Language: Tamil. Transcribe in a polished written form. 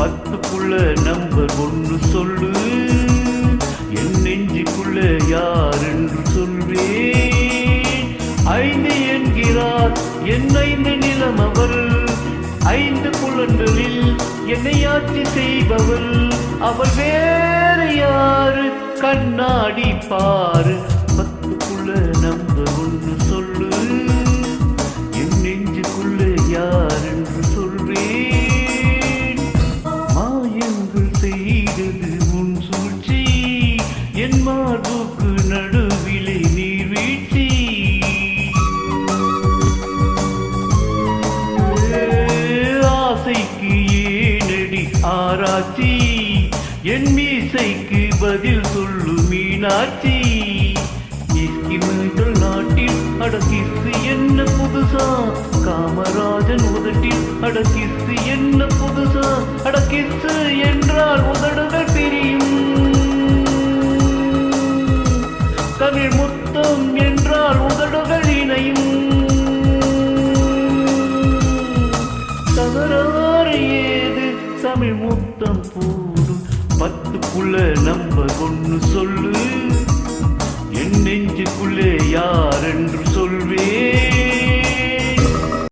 10க்குள்ள நம்பர் 1 சொல்லு, என் நெஞ்சுக்குள்ள யார் என்று சொல்வேன். 5 என்கிறார் என் 5 நிலம் அவள், 5 புலன்களில் என்னை ஆட்சி செய்பவள். அவள் வேறு யாரு, கண்ணாடி பாரு. 10க்குள்ள நம்பர் 1 சொல்லு, என் நெஞ்சுக்குள்ள யார் என்று சொல்வேன். மாயங்கள் செய்தது உன் சூழ்ச்சி, என் மார்புக்கு நடுவிலே நீர்வீழ்ச்சி. ஆசைக்கு ஏனடி ஆராய்ச்சி, என் மீசைக்கு பதில் சொல்லு மீனாட்சி. இஸ்கிமிகள் நாட்டில் அடக்கிசு என்ன புதுசா, காமராஜன் உதட்டில் அடக்கிசு என்ன புதுசா. அடக்கிசு என்றால் உதடுகள் பிரியும், தமிழ் முத்தம் என்றால் உதடுகள் இணையும். தகராறு ஏது, தமிழ் முத்தம் போடும். 10க்குள்ள நம்பர் 1 சொல்லு, என் நெஞ்சுக்குள்ளே யார் என்று சொல்வேன்.